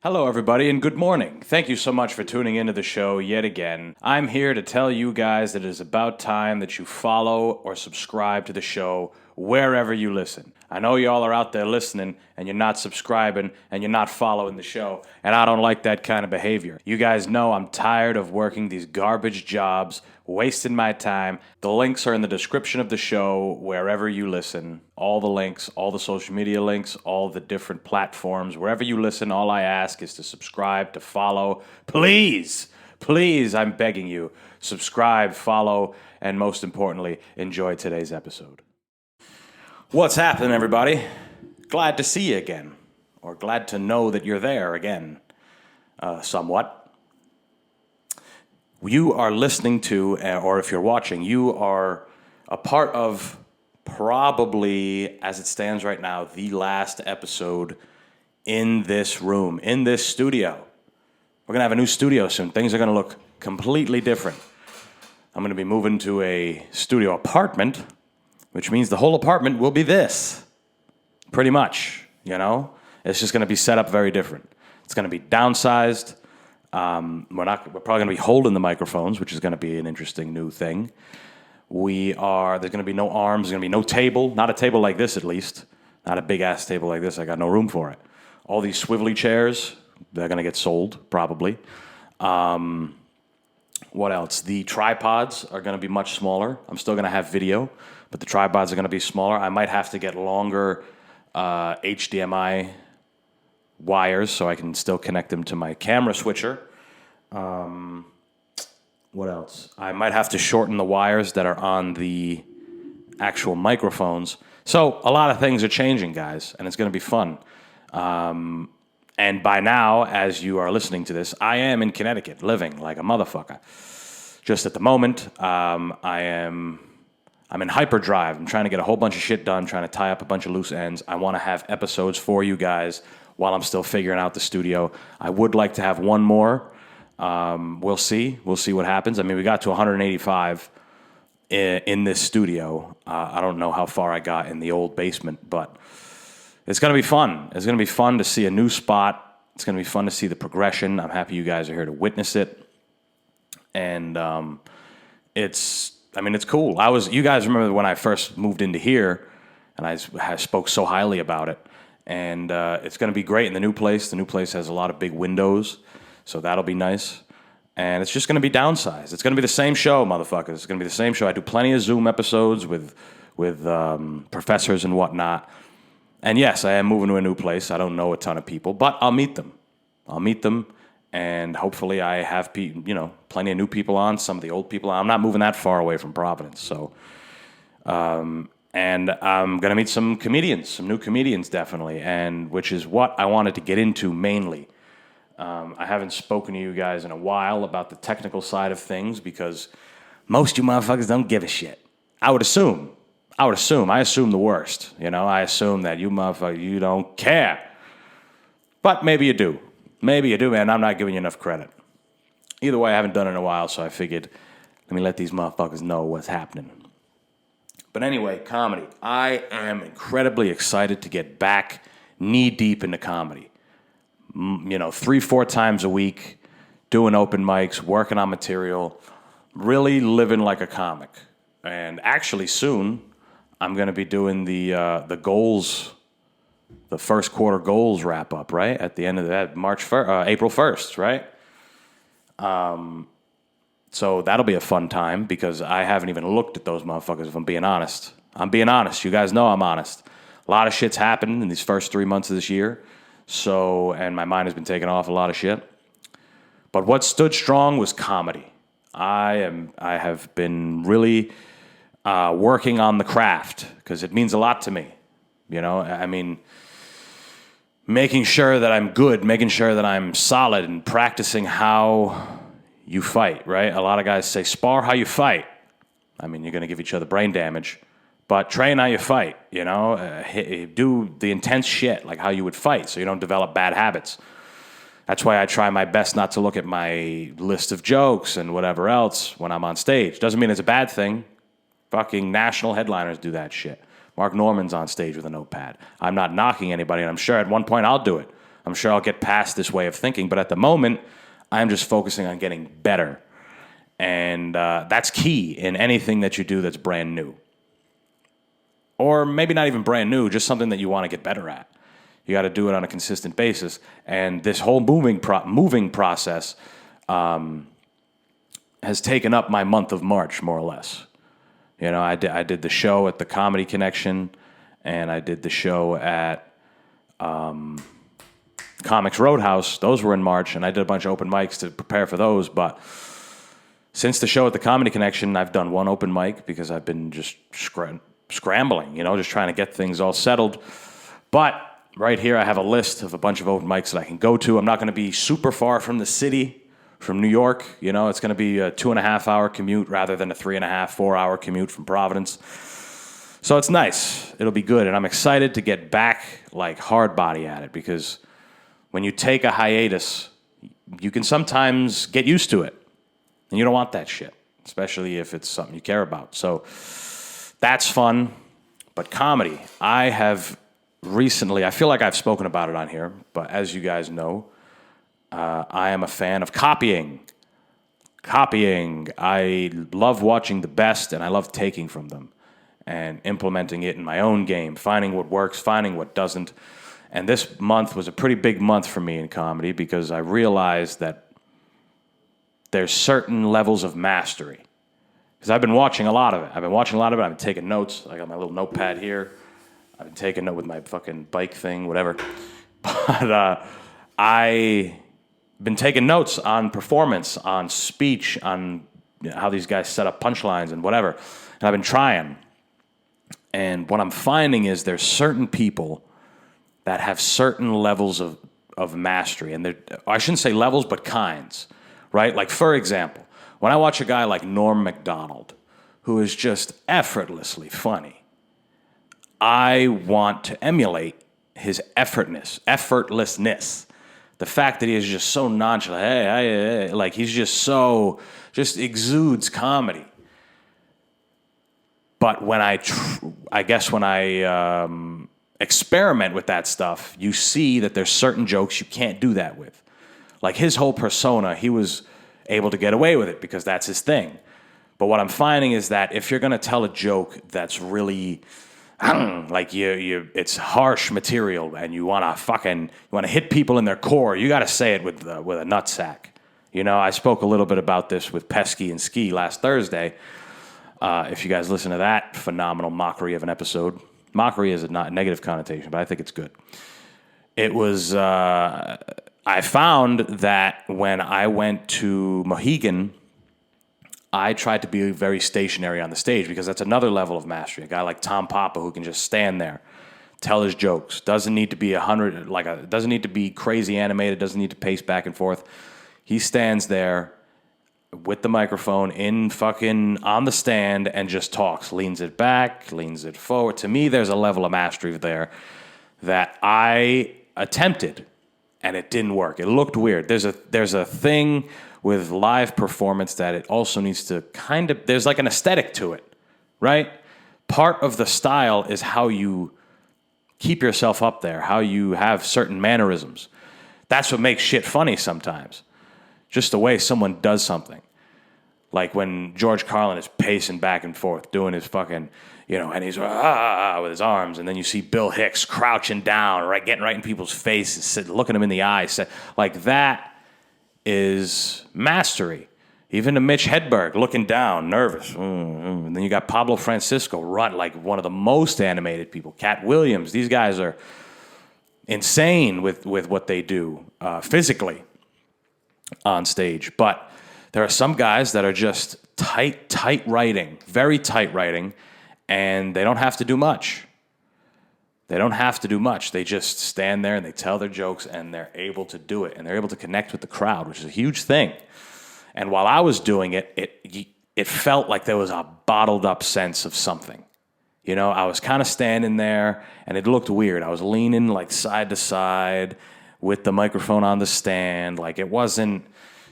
Hello, everybody, and good morning. Thank you so much for tuning into the show yet again. I'm here to tell you guys that it is about time that you follow or subscribe to the show wherever you listen. I know y'all are out there listening and you're not subscribing and you're not following the show, and I don't like that kind of behavior. You guys know I'm tired of working these garbage jobs, wasting my time. The links are in the description of the show wherever you listen. All the links, all the social media links, all the different platforms. Wherever you listen, all I ask is to subscribe, to follow. Please, please, I'm begging you, subscribe, follow, and most importantly, enjoy today's episode. What's happening, everybody? Glad to see you again, or glad to know that you're there again, somewhat. You are listening to, or if you're watching, you are a part of probably, as it stands right now, the last episode in this room, in this studio. We're going to have a new studio soon. Things are going to look completely different. I'm going to be moving to a studio apartment, which means the whole apartment will be this, pretty much, you know? It's just going to be set up very different. It's going to be downsized. We're probably going to be holding the microphones, which is going to be an interesting new thing. There's going to be no arms, there's going to be no table, not a table like this at least, not a big-ass table like this, I got no room for it. All these swivelly chairs, they're going to get sold, probably. What else? The tripods are going to be much smaller. I'm still going to have video, but the tripods are going to be smaller. I might have to get longer HDMI wires so I can still connect them to my camera switcher. What else? I might have to shorten the wires that are on the actual microphones. So a lot of things are changing, guys, and it's going to be fun. And by now, as you are listening to this, I am in Connecticut, living like a motherfucker. Just at the moment, I'm in hyperdrive. I'm trying to get a whole bunch of shit done, trying to tie up a bunch of loose ends. I want to have episodes for you guys while I'm still figuring out the studio. I would like to have one more. We'll see. We'll see what happens. I mean, we got to 185 in this studio. I don't know how far I got in the old basement, but it's going to be fun. It's going to be fun to see a new spot. It's going to be fun to see the progression. I'm happy you guys are here to witness it. And it's cool. You guys remember when I first moved into here, and I spoke so highly about it. And it's going to be great in the new place. The new place has a lot of big windows, so that'll be nice. And it's just going to be downsized. It's going to be the same show, motherfuckers. It's going to be the same show. I do plenty of Zoom episodes with professors and whatnot. And yes, I am moving to a new place. I don't know a ton of people, but I'll meet them. And hopefully I have plenty of new people on, some of the old people on. I'm not moving that far away from Providence, so... And I'm going to meet some new comedians, definitely, and which is what I wanted to get into mainly. I haven't spoken to you guys in a while about the technical side of things because most you motherfuckers don't give a shit. I assume the worst. You know, I assume that you motherfuckers, you don't care. But maybe you do. Man. I'm not giving you enough credit. Either way, I haven't done it in a while, so I figured, let me let these motherfuckers know what's happening. But anyway, comedy. I am incredibly excited to get back knee-deep into comedy. 3-4 times a week, doing open mics, working on material, really living like a comic. And actually soon, I'm going to be doing the goals, the first quarter goals wrap-up, right? At the end of that, April 1st, right? So that'll be a fun time because I haven't even looked at those motherfuckers, if I'm being honest. You guys know I'm honest. A lot of shit's happened in these first 3 months of this year. And my mind has been taken off a lot of shit. But what stood strong was comedy. I have been really working on the craft because it means a lot to me. You know, I mean, making sure that I'm good, making sure that I'm solid and practicing how you fight, right? A lot of guys say, spar how you fight. I mean, you're going to give each other brain damage, but train how you fight, you know? Do the intense shit, like how you would fight, so you don't develop bad habits. That's why I try my best not to look at my list of jokes and whatever else when I'm on stage. Doesn't mean it's a bad thing. Fucking national headliners do that shit. Mark Norman's on stage with a notepad. I'm not knocking anybody, and I'm sure at one point I'll do it. I'm sure I'll get past this way of thinking, but at the moment, I'm just focusing on getting better. And that's key in anything that you do that's brand new. Or maybe not even brand new, just something that you want to get better at. You got to do it on a consistent basis. And this whole moving process has taken up my month of March, more or less. You know, I did the show at the Comedy Connection, and I did the show at Comics Roadhouse. Those were in March, and I did a bunch of open mics to prepare for those. But since the show at the Comedy Connection, I've done one open mic because I've been just scrambling, you know, just trying to get things all settled. But right here, I have a list of a bunch of open mics that I can go to. I'm not going to be super far from the city, from New York. You know, it's going to be a 2.5-hour commute rather than a 3.5, 4-hour commute from Providence. So it's nice. It'll be good. And I'm excited to get back like hard body at it, because when you take a hiatus, you can sometimes get used to it. And you don't want that shit, especially if it's something you care about. So that's fun. But comedy, I have recently, I feel like I've spoken about it on here, but as you guys know, I am a fan of copying. I love watching the best, and I love taking from them and implementing it in my own game, finding what works, finding what doesn't. And this month was a pretty big month for me in comedy, because I realized that there's certain levels of mastery. Because I've been watching a lot of it. I've been taking notes. I got my little notepad here. I've been taking note with my fucking bike thing, whatever. But I've been taking notes on performance, on speech, on how these guys set up punchlines and whatever. And I've been trying. And what I'm finding is there's certain people that have certain levels of mastery. And I shouldn't say levels, but kinds, right? Like, for example, when I watch a guy like Norm Macdonald, who is just effortlessly funny, I want to emulate his effortlessness. The fact that he is just so nonchalant, hey, like he's just exudes comedy. But when I experiment with that stuff, you see that there's certain jokes you can't do that with. Like his whole persona, he was able to get away with it because that's his thing. But what I'm finding is that if you're going to tell a joke that's really like it's harsh material, and you want to hit people in their core, you got to say it with a nutsack. You know, I spoke a little bit about this with Pesky and Ski last Thursday. If you guys listen to that phenomenal mockery of an episode, mockery is a not negative connotation, but I think it's good. It was. I found that when I went to Mohegan, I tried to be very stationary on the stage, because that's another level of mastery. A guy like Tom Papa, who can just stand there, tell his jokes, doesn't need to be doesn't need to be crazy animated, doesn't need to pace back and forth. He stands there with the microphone on the stand and just talks, leans it back, leans it forward. To me, there's a level of mastery there that I attempted, and it didn't work. It looked weird. There's a thing with live performance that it also needs to there's like an aesthetic to it, right? Part of the style is how you keep yourself up there, how you have certain mannerisms. That's what makes shit funny sometimes. Just the way someone does something. Like when George Carlin is pacing back and forth, doing his fucking, and he's with his arms, and then you see Bill Hicks crouching down, right, getting right in people's faces, looking them in the eyes. Like that is mastery. Even to Mitch Hedberg, looking down, nervous. And then you got Pablo Francisco, like one of the most animated people. Cat Williams. These guys are insane with what they do physically on stage. But there are some guys that are just tight writing, very tight writing, and they don't have to do much. They just stand there and they tell their jokes, and they're able to do it, and they're able to connect with the crowd, which is a huge thing. And while I was doing it, it felt like there was a bottled up sense of something. I was kind of standing there, and it looked weird. I was leaning like side to side with the microphone on the stand. Like it wasn't.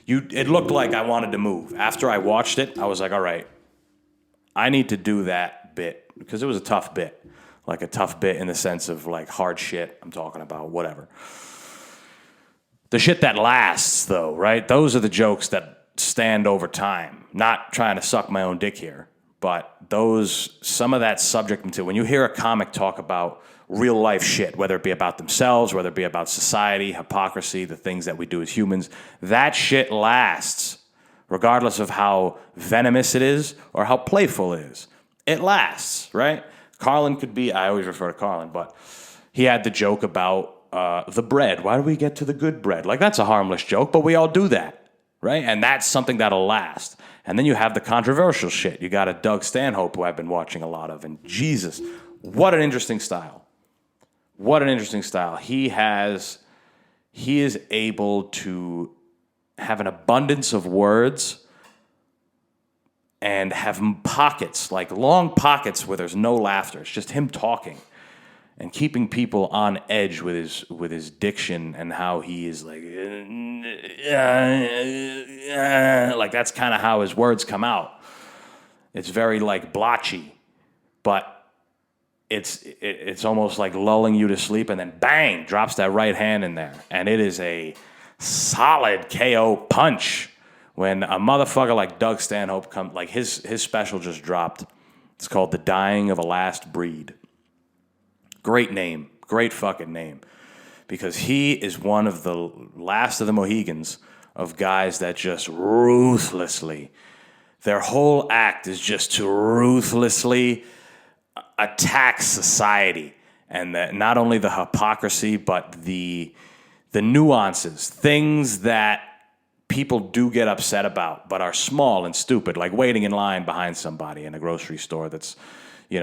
It looked like I wanted to move. After I watched it, I was like, all right, I need to do that bit, because it was a tough bit. Like a tough bit in the sense of like hard shit I'm talking about, whatever. The shit that lasts, though, right? Those are the jokes that stand over time. Not trying to suck my own dick here, but some of that subject material, when you hear a comic talk about real life shit, whether it be about themselves, whether it be about society, hypocrisy, the things that we do as humans, that shit lasts, regardless of how venomous it is or how playful it is. It lasts, right? Carlin could be, I always refer to Carlin, but he had the joke about the bread. Why do we get to the good bread? Like, that's a harmless joke, but we all do that, right? And that's something that'll last. And then you have the controversial shit. You got a Doug Stanhope, who I've been watching a lot of, and Jesus, what an interesting style. What an interesting style. He is able to have an abundance of words and have pockets, like long pockets where there's no laughter. It's just him talking and keeping people on edge with his diction and how he is like that's kind of how his words come out. It's very like blotchy, but it's almost like lulling you to sleep, and then bang, drops that right hand in there, and it is a solid KO punch. When a motherfucker like Doug Stanhope comes, like his special just dropped. It's called The Dying of a Last Breed. Great name, great fucking name, because he is one of the last of the Mohegans of guys that just ruthlessly, their whole act is just to ruthlessly attack society, and not only the hypocrisy, but the nuances, things that people do get upset about, but are small and stupid, like waiting in line behind somebody in a grocery store. That's,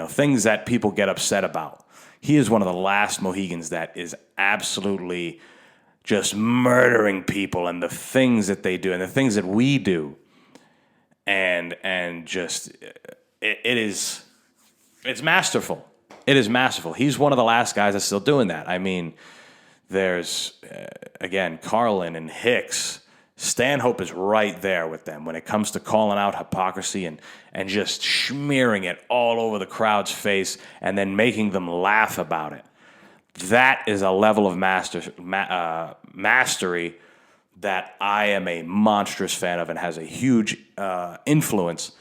things that people get upset about. He is one of the last Mohegans that is absolutely just murdering people and the things that they do and the things that we do, and just it's masterful. It is masterful. He's one of the last guys that's still doing that. I mean, there's, again, Carlin and Hicks. Stanhope is right there with them when it comes to calling out hypocrisy and just smearing it all over the crowd's face and then making them laugh about it. That is a level of mastery that I am a monstrous fan of and has a huge influence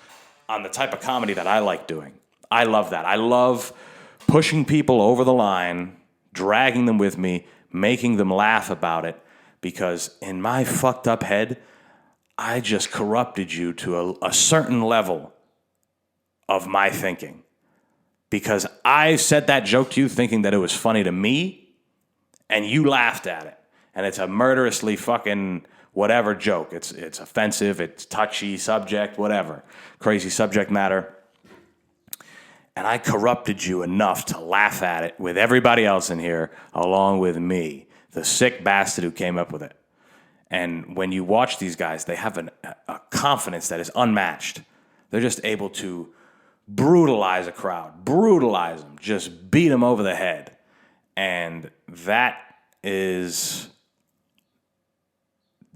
on the type of comedy that I like doing. I love that. I love pushing people over the line, dragging them with me, making them laugh about it, because in my fucked up head, I just corrupted you to a certain level of my thinking. Because I said that joke to you thinking that it was funny to me, and you laughed at it. And it's a murderously fucking whatever joke. It's offensive, it's touchy subject, whatever. Crazy subject matter. And I corrupted you enough to laugh at it with everybody else in here, along with me, the sick bastard who came up with it. And when you watch these guys, they have a confidence that is unmatched. They're just able to brutalize a crowd, brutalize them, just beat them over the head. And that is,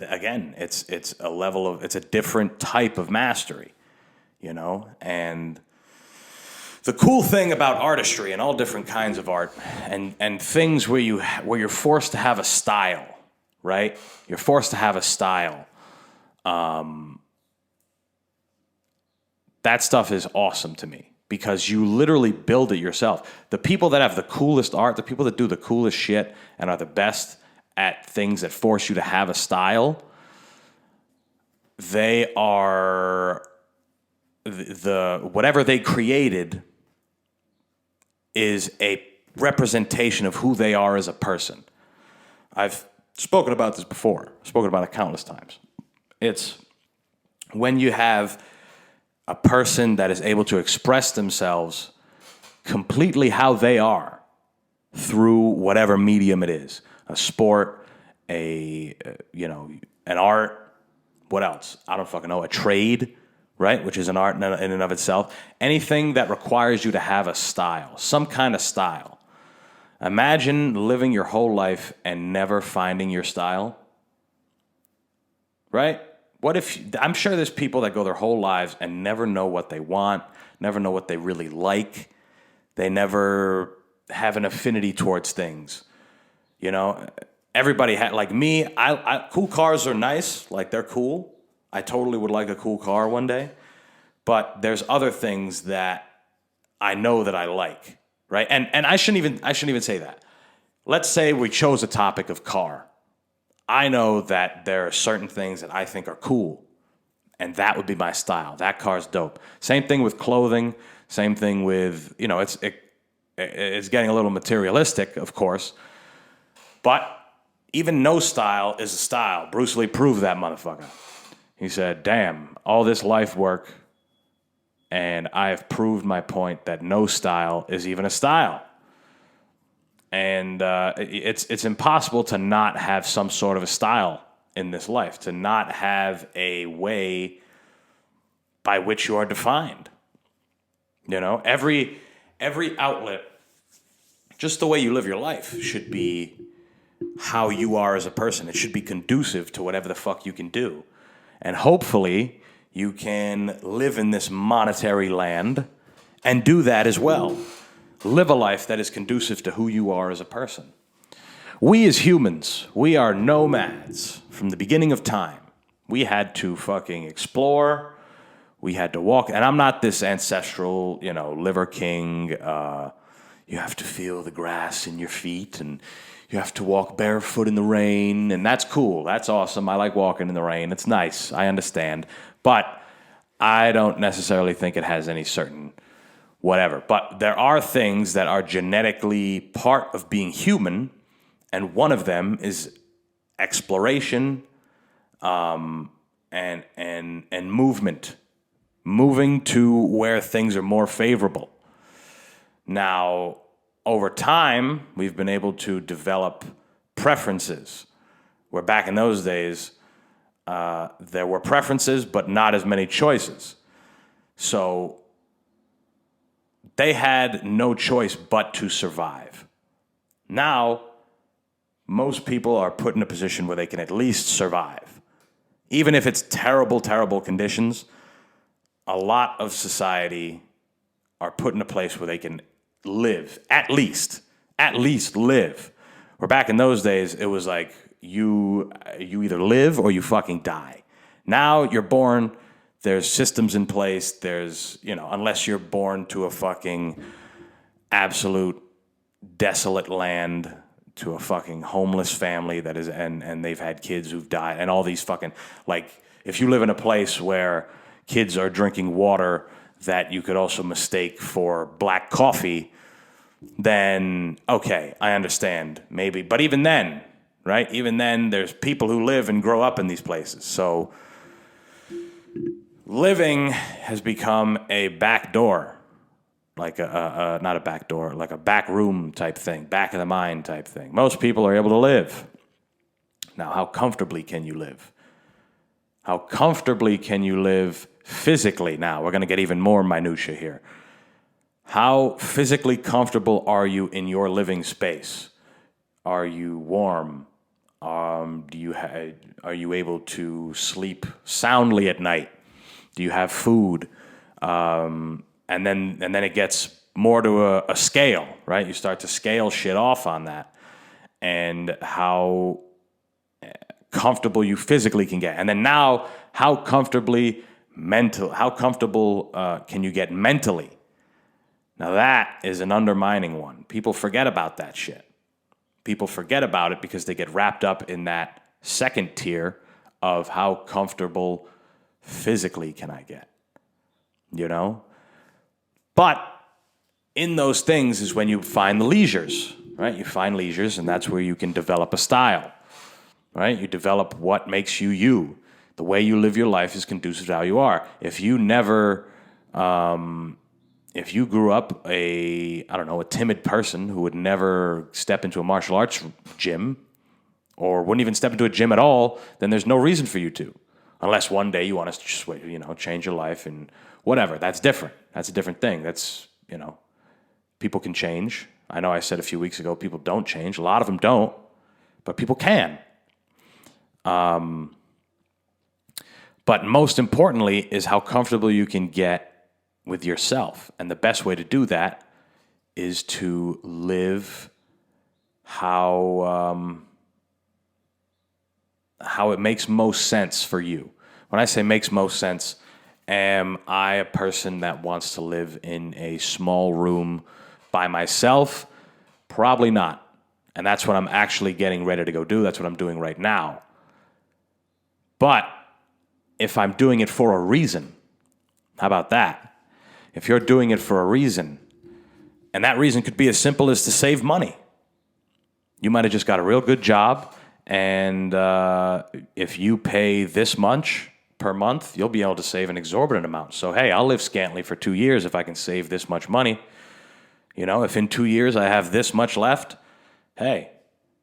again, it's a level of, it's a different type of mastery, and the cool thing about artistry and all different kinds of art and things where you're forced to have a style, right? You're forced to have a style. That stuff is awesome to me because you literally build it yourself. The people that have the coolest art, the people that do the coolest shit and are the best at things that force you to have a style, they are the whatever they created is a representation of who they are as a person. I've spoken about this before. I've spoken about it countless times. It's when you have a person that is able to express themselves completely how they are through whatever medium it is. A sport, an art, what else? I don't fucking know. A trade, right? Which is an art in and of itself. Anything that requires you to have a style, some kind of style. Imagine living your whole life and never finding your style, right? What if, I'm sure there's people that go their whole lives and never know what they want, never know what they really like. They never have an affinity towards things, everybody had, like me, cool cars are nice. Like, they're cool. I totally would like a cool car one day. But there's other things that I know that I like, right? And I shouldn't even say that. Let's say we chose a topic of car. I know that there are certain things that I think are cool, and that would be my style. That car's dope. Same thing with clothing. Same thing with, it's getting a little materialistic, of course. But even no style is a style. Bruce Lee proved that motherfucker. He said, damn, all this life work, and I have proved my point that no style is even a style. And it's impossible to not have some sort of a style in this life, to not have a way by which you are defined. Every outlet, just the way you live your life, should be how you are as a person. It should be conducive to whatever the fuck you can do. And hopefully you can live in this monetary land and do that as well. Live a life that is conducive to who you are as a person. We as humans, we are nomads from the beginning of time. We had to fucking explore. We had to walk. And I'm not this ancestral, liver king. You have to feel the grass in your feet, and you have to walk barefoot in the rain. And that's cool. That's awesome. I like walking in the rain. It's nice. I understand. But I don't necessarily think it has any certain whatever. But there are things that are genetically part of being human, and one of them is exploration, and movement, moving to where things are more favorable. Now, over time, we've been able to develop preferences, where back in those days, there were preferences, but not as many choices. So they had no choice but to survive. Now, most people are put in a position where they can at least survive. Even if it's terrible, terrible conditions, a lot of society are put in a place where they can live, at least live. Where back in those days, it was like you either live or you fucking die. Now you're born, there's systems in place, there's, unless you're born to a fucking absolute desolate land, to a fucking homeless family that is, and they've had kids who've died, and all these fucking, like, if you live in a place where kids are drinking water that you could also mistake for black coffee, then, okay, I understand, maybe. But even then, right? Even then, there's people who live and grow up in these places. So living has become a back door, like not a back door, like a back room type thing, back of the mind type thing. Most people are able to live. Now, how comfortably can you live? How comfortably can you live physically? Now, we're going to get even more minutia here. How physically comfortable are you in your living space? Are you warm? Are you able to sleep soundly at night? Do you have food? And then it gets more to a scale, right? You start to scale shit off on that, and how comfortable you physically can get. And then now, how comfortable can you get mentally? Now that is an undermining one. People forget about that shit. People forget about it because they get wrapped up in that second tier of how comfortable physically can I get, But in those things is when you find the leisures, right? You find leisures, and that's where you can develop a style, right? You develop what makes you you. The way you live your life is conducive to how you are. If you grew up a timid person who would never step into a martial arts gym or wouldn't even step into a gym at all, then there's no reason for you to. Unless one day you want to just, change your life and whatever. That's different. That's a different thing. That's, people can change. I know I said a few weeks ago people don't change. A lot of them don't, but people can. But most importantly is how comfortable you can get with yourself. And the best way to do that is to live how how it makes most sense for you. When I say makes most sense, am I a person that wants to live in a small room by myself? Probably not. And that's what I'm actually getting ready to go do. That's what I'm doing right now. But if I'm doing it for a reason, how about that? If you're doing it for a reason, and that reason could be as simple as to save money. You might have just got a real good job, and if you pay this much per month, you'll be able to save an exorbitant amount. So, hey, I'll live scantily for 2 years if I can save this much money. You know, if in 2 years I have this much left, hey,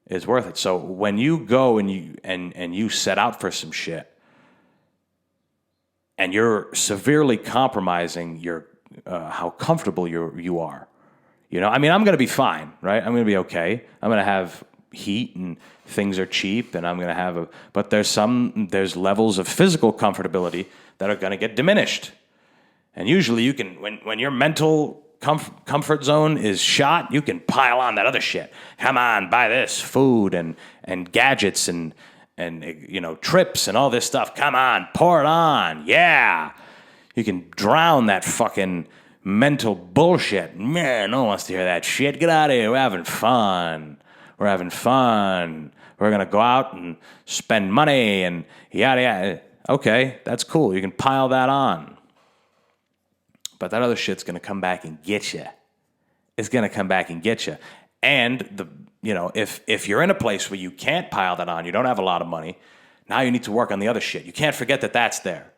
it's worth it. So when you go and you set out for some shit, and you're severely compromising your how comfortable you are. You know, I mean, I'm going to be fine, right? I'm going to be okay. I'm going to have heat and things are cheap, and I'm going to have but there's levels of physical comfortability that are going to get diminished. And usually you can, when your mental comfort zone is shot, you can pile on that other shit. Come on, buy this, food and gadgets and you know, trips and all this stuff. Come on, pour it on. Yeah. You can drown that fucking mental bullshit. Man, no one wants to hear that shit. Get out of here. We're having fun. We're having fun. We're going to go out and spend money and yada yada. Okay, that's cool. You can pile that on. But that other shit's going to come back and get you. It's going to come back and get you. And if you're in a place where you can't pile that on, you don't have a lot of money, now you need to work on the other shit. You can't forget that that's there.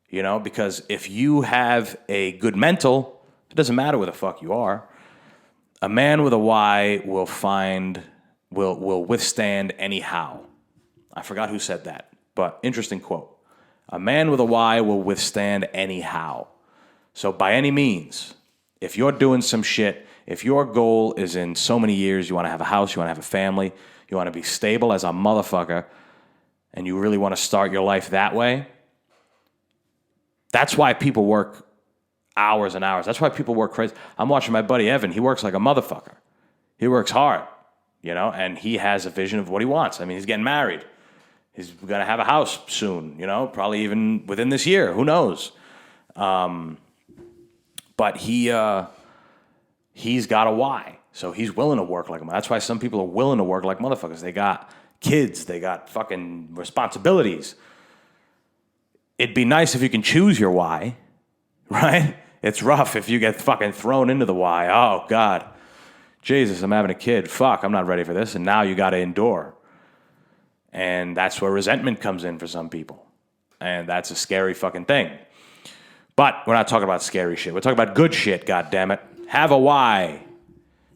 You know, because if you have a good mental, it doesn't matter where the fuck you are. A man with a Y will withstand anyhow. I forgot who said that, but interesting quote. A man with a Y will withstand anyhow. So by any means, if you're doing some shit, if your goal is in so many years, you want to have a house, you want to have a family, you want to be stable as a motherfucker, and you really want to start your life that way, that's why people work hours and hours. That's why people work crazy. I'm watching my buddy Evan. He works like a motherfucker. He works hard, you know, and he has a vision of what he wants. I mean, he's getting married. He's going to have a house soon, you know, probably even within this year. Who knows? But he's got a why. So he's willing to work like a motherfucker. That's why some people are willing to work like motherfuckers. They got kids. They got fucking responsibilities. It'd be nice if you can choose your why, right? It's rough if you get fucking thrown into the why. Oh, God. Jesus, I'm having a kid. Fuck, I'm not ready for this. And now you got to endure. And that's where resentment comes in for some people. And that's a scary fucking thing. But we're not talking about scary shit. We're talking about good shit, goddammit. Have a why.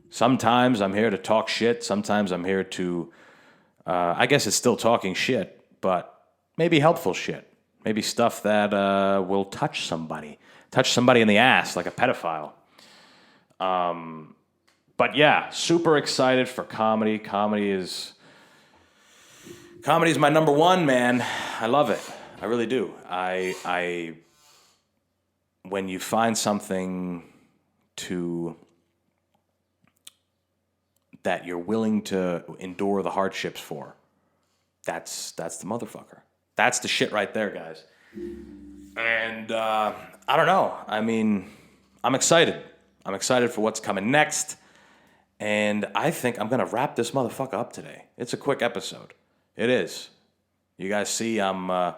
Sometimes I'm here to talk shit. Sometimes I'm here to, I guess it's still talking shit, but maybe helpful shit. Maybe stuff that will touch somebody in the ass like a pedophile. But yeah, super excited for comedy. Comedy is my number one, man. I love it. I really do. When you find something that you're willing to endure the hardships for, that's the motherfucker. That's the shit right there, guys. And I don't know. I mean, I'm excited. I'm excited for what's coming next. And I think I'm going to wrap this motherfucker up today. It's a quick episode. It is. You guys see I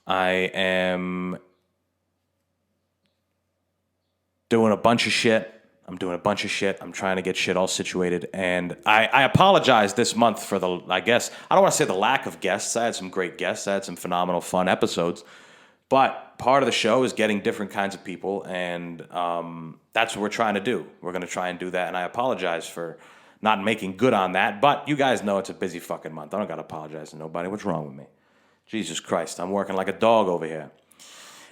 am doing a bunch of shit. I'm trying to get shit all situated. And I apologize this month for I don't want to say the lack of guests. I had some great guests. I had some phenomenal, fun episodes. But part of the show is getting different kinds of people. And that's what we're trying to do. We're going to try and do that. And I apologize for not making good on that. But you guys know it's a busy fucking month. I don't got to apologize to nobody. What's wrong with me? Jesus Christ. I'm working like a dog over here.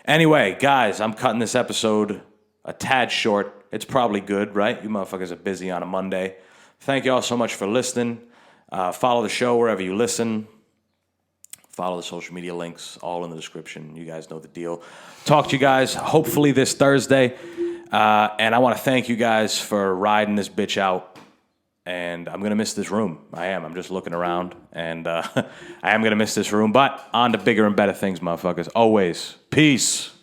Anyway, guys, I'm cutting this episode a tad short. It's probably good, right? You motherfuckers are busy on a Monday. Thank you all so much for listening. Follow the show wherever you listen. Follow the social media links, all in the description. You guys know the deal. Talk to you guys hopefully this Thursday. And I want to thank you guys for riding this bitch out and I'm going to miss this room. I am. I'm just looking around, and I am going to miss this room. But on to bigger and better things, motherfuckers. Always. Peace.